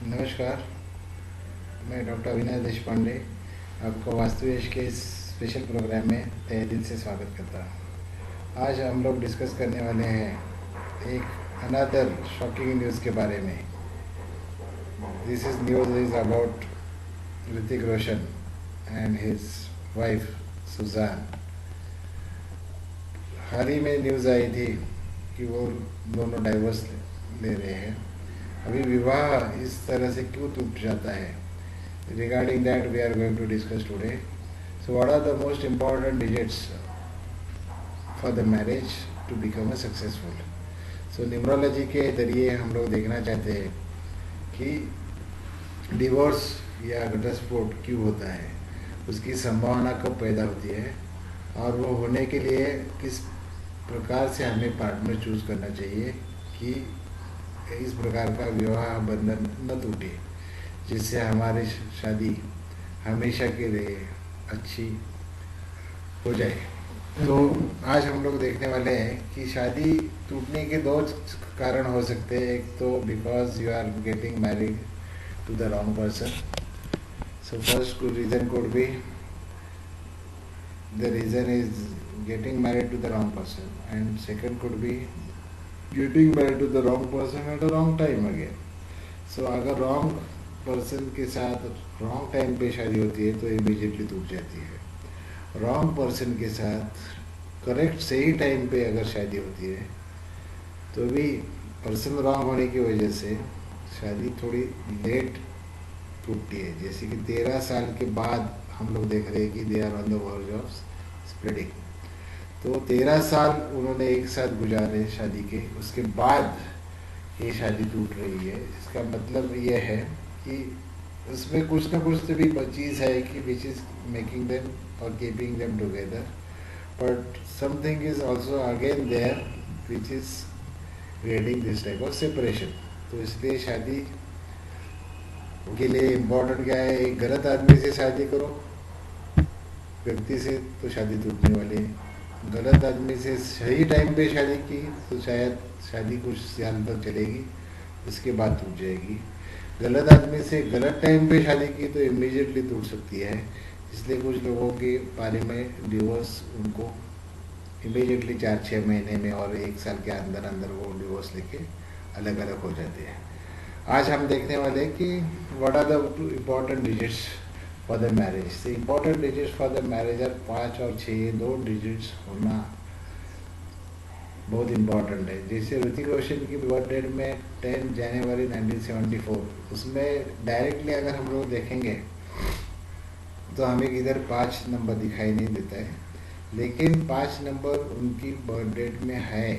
नमस्कार। मैं डॉक्टर अविनाश देशपांडे आपको वास्तुवेश के इस स्पेशल प्रोग्राम में तहे दिल से स्वागत करता हूँ। आज हम लोग डिस्कस करने वाले हैं एक अनदर शॉकिंग न्यूज़ के बारे में। This is news is about Hrithik Roshan and his wife Sussanne. हाल ही में न्यूज़ आई थी कि वो दोनों डाइवोर्स ले रहे हैं। अभी विवाह इस तरह से क्यों टूट जाता है? Regarding that, we are going to discuss today. So, what are the most important digits for the marriage to become a successful? So, numerology के जरिए हम लोग देखना चाहते हैं कि डिवोर्स या घटस्फोट क्यों होता है, उसकी संभावना कब पैदा होती है, और वो होने के लिए किस प्रकार से हमें पार्टनर चूज करना चाहिए कि इस प्रकार का विवाह बंधन न टूटे, जिससे हमारी शादी हमेशा के लिए अच्छी हो जाए। तो आज हम लोग देखने वाले हैं कि शादी टूटने के दो कारण हो सकते हैं। एक तो because you are getting married to the wrong person. So first reason could be the reason is getting married to the wrong person, and second could be getting married to the wrong person at the wrong time again. So अगर wrong person के साथ wrong time पे शादी होती है तो immediately टूट जाती है। रॉन्ग पर्सन के साथ करेक्ट सही टाइम पे अगर शादी होती है तो भी पर्सन रॉन्ग होने की वजह से शादी थोड़ी लेट टूटती है। जैसे कि 13 साल के बाद हम लोग देख रहे हैं कि they are on the verge of splitting. तो 13 साल उन्होंने एक साथ गुजारे शादी के, उसके बाद ये शादी टूट रही है। इसका मतलब ये है कि उसमें कुछ ना कुछ तो भी चीज़ है कि विच इज़ मेकिंग देम और keeping them together, but something is also again there which is creating this type of separation. तो इसलिए शादी के लिए इम्पोर्टेंट क्या है? एक गलत आदमी से शादी करो व्यक्ति से तो शादी टूटने वाली है। गलत आदमी से सही टाइम पे शादी की तो शायद शादी कुछ साल तक चलेगी, उसके बाद टूट जाएगी। गलत आदमी से गलत टाइम पे शादी की तो इमीडिएटली टूट सकती है। इसलिए कुछ लोगों के बारे में डिवोर्स उनको इमीडिएटली 4-6 महीने में और 1 साल के अंदर अंदर वो डिवोर्स लेके अलग अलग हो जाते हैं। आज हम देखने वाले हैं कि what are the important digits for the marriage. The important digits for the marriage are 5 और 6, ये दो डिजिट्स होना बहुत इम्पॉर्टेंट है। जैसे ऋतिक रोशन की बर्थ डेट में 10 जनवरी 1974, उसमें डायरेक्टली अगर हम लोग देखेंगे तो हमें इधर 5 नंबर दिखाई नहीं देता है, लेकिन 5 नंबर उनकी बर्थ डेट में है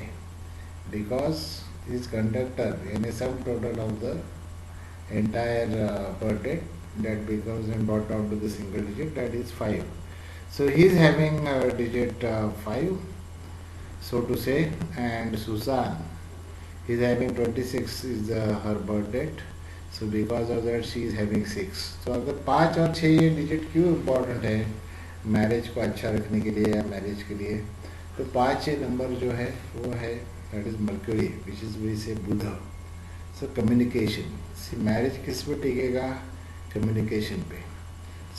बिकॉज इज कंडक्टर यानी sum total of the entire birth date that becomes and brought down to the single digit, that is 5. So he is having digit 5, so to say, and Susan is having 26 is her birth date, so because of that she is having 6. So अगर 5 और 6 ये digit क्यों important है marriage को अच्छा रखने के लिए या मैरिज के लिए? तो 5 नंबर जो है वो है that is mercury which is we say Budh. So communication, marriage किस पे टिकेगा? कम्युनिकेशन पे।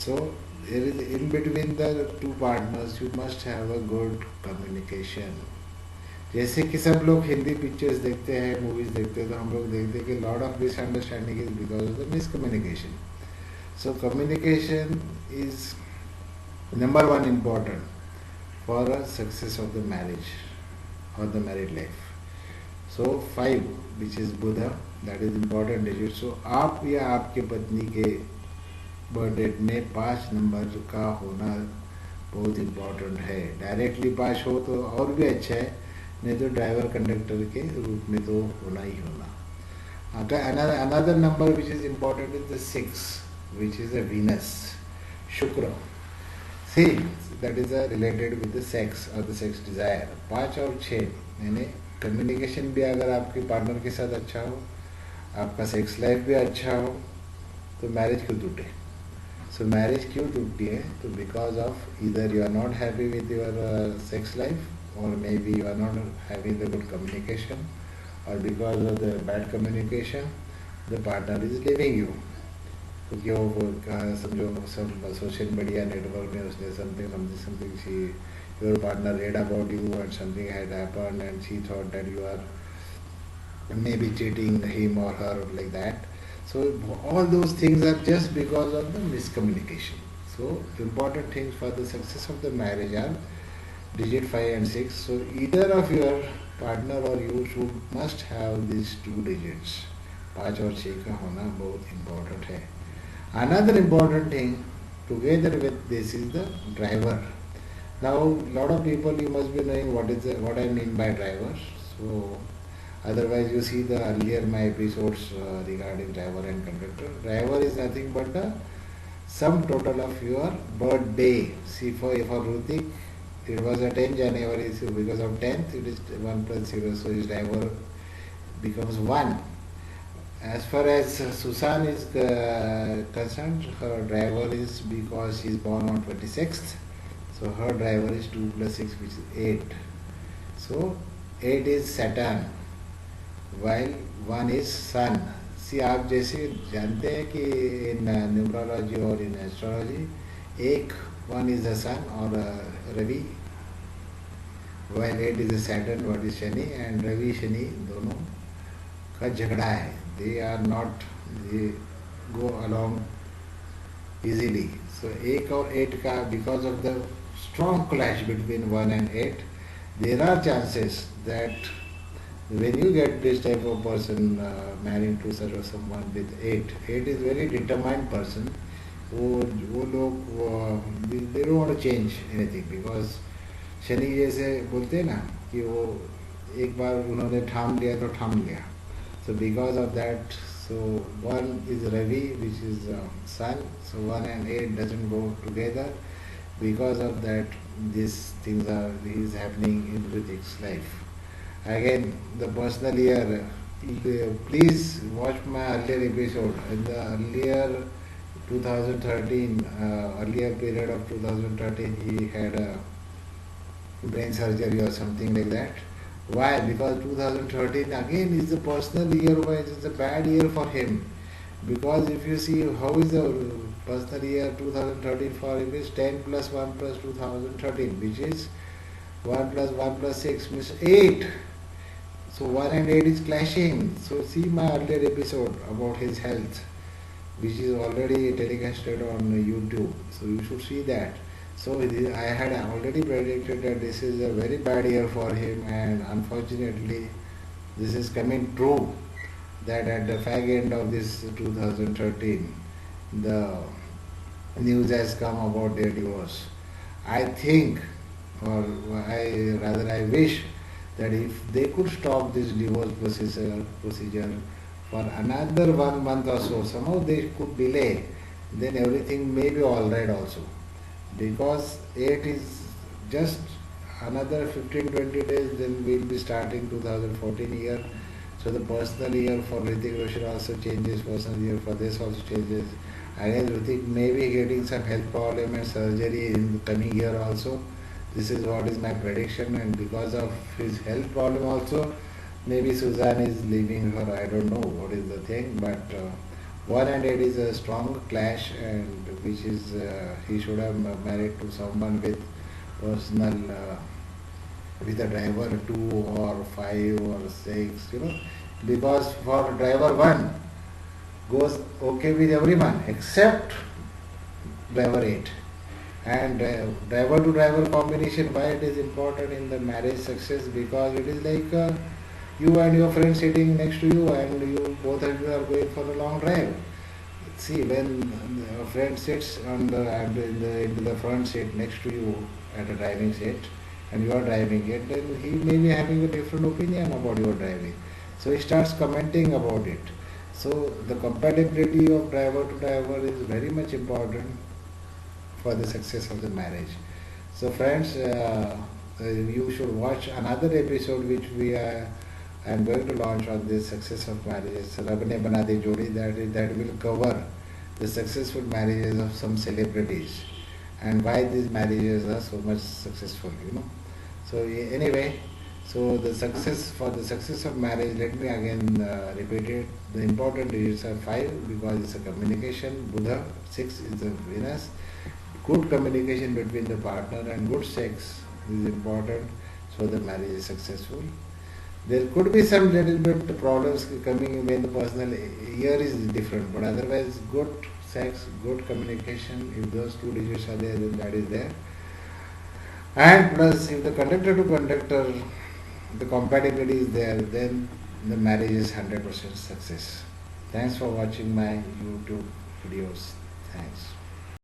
सो in between the two partners you must have a good communication। जैसे कि सब लोग हिंदी पिक्चर्स देखते हैं, मूवीज देखते हैं, तो हम लोग देखते हैं कि lot of misunderstanding is because of the miscommunication. So communication is number 1 important for a success of the marriage और the married life. So 5 which is Budha, that is important digit. So आप या आपके पत्नी के बर्थ डेट में 5 number का होना बहुत इम्पोर्टेंट है। डायरेक्टली 5 हो तो और भी अच्छा है, नहीं तो ड्राइवर कंडक्टर के रूप में तो होना ही होना। Another number which is important is the 6 which is a Venus, Shukra. See that is related with the sex और द सेक्स डिजायर। 5 और 6 यानी कम्युनिकेशन भी अगर आपके पार्टनर के साथ अच्छा हो, आपका सेक्स लाइफ भी अच्छा हो, तो मैरिज क्यों टूटे? सो मैरिज क्यों टूटती है? तो because of either you are not happy with your sex life, और maybe you are not having the good communication, or because of the bad communication, the partner is leaving you. क्योंकि वो समझो सब social media network में उसने something she your partner read about you and something had happened and she thought that you are maybe cheating him or her like that. So all those things are just because of the miscommunication. So important things for the success of the marriage are digit 5 and 6. So either of your partner or you should must have these two digits. 5 और 6 का होना बहुत important है. Another important thing together with this is the driver. Now lot of people you must be knowing what I mean by driver. So otherwise you see the earlier my episodes regarding driver and conductor. Driver is nothing but the sum total of your birthday. See for Rutik it was a 10 January, so because of 10th it is 1 plus 0, so his driver becomes 1. As far as Susan is concerned, her driver is because she is born on 26th, so her driver is 2 plus 6 which is 8. So 8 is Saturn while 1 is Sun. See आप जैसे जानते हैं कि in numerology और in astrology एक 1 is the Sun और Ravi, while 8 is the Saturn, what is Shani, and Ravi Shani दोनों का झगड़ा है. They are not, they go along easily. So 1 और 8 का because of the strong clash between 1 and 8, there are chances that when you get this type of person married to someone with 8 is very determined person. वो लोग they don't want to change anything because Shani जैसे बोलते हैं ना कि वो एक बार उन्होंने ठाम लिया तो ठाम लिया. So because of that, so 1 is Ravi which is Sun, so 1 and 8 doesn't go together. Because of that, these things is happening in Ritik's life. Again, the personal year, please watch my earlier episode. In the earlier 2013, earlier period of 2013, he had a brain surgery or something like that. Why? Because 2013 again is the personal year wise, it's a bad year for him. Because if you see how is the personal year 2013 for him is 10 plus 1 plus 2013, which is 1 plus 1 plus 6 means 8. So 1 and 8 is clashing. So see my earlier episode about his health, which is already telecasted on YouTube. So you should see that. So I had already predicted that this is a very bad year for him, and unfortunately this is coming true, that at the fag end of this 2013 the news has come about their divorce. I think, or I wish that if they could stop this divorce procedure for another 1 month or so, somehow they could delay, then everything may be alright also. Because 8 is just another 15-20 days, then we'll be starting 2014 year. So the personal year for Hrithik Roshan also changes, personal year for this also changes. Again, Hrithik may be getting some health problem and surgery in the coming year also. This is what is my prediction, and because of his health problem also, maybe Suzanne is leaving her, I don't know what is the thing, but 1 and 8 is a strong clash, and which is he should have married to someone with personal with a driver 2 or 5 or 6, because for driver 1 goes okay with everyone except driver 8. And driver to driver combination, why it is important in the marriage success? Because it is like you and your friend sitting next to you, and you both of you are going for a long drive. See, when a friend sits on into the front seat next to you at a driving seat, and you are driving it, then he may be having a different opinion about your driving. So he starts commenting about it. So the compatibility of driver to driver is very much important for the success of the marriage. So friends, you should watch another episode which I am going to launch on this success of marriages. Rab ne bana di jodi, that will cover the successful marriages of some celebrities and why these marriages are so much successful. So anyway, So for the success of marriage, let me again repeat it. The important digits are 5 because it's a communication. Buddha, 6 is the Venus. Good communication between the partner and good sex is important so the marriage is successful. There could be some little bit problems coming when the personal year is different, but otherwise good sex, good communication, if those two digits are there, then that is there. And plus if the conductor to conductor, the compatibility is there, then the marriage is 100% success. Thanks for watching my YouTube videos. Thanks.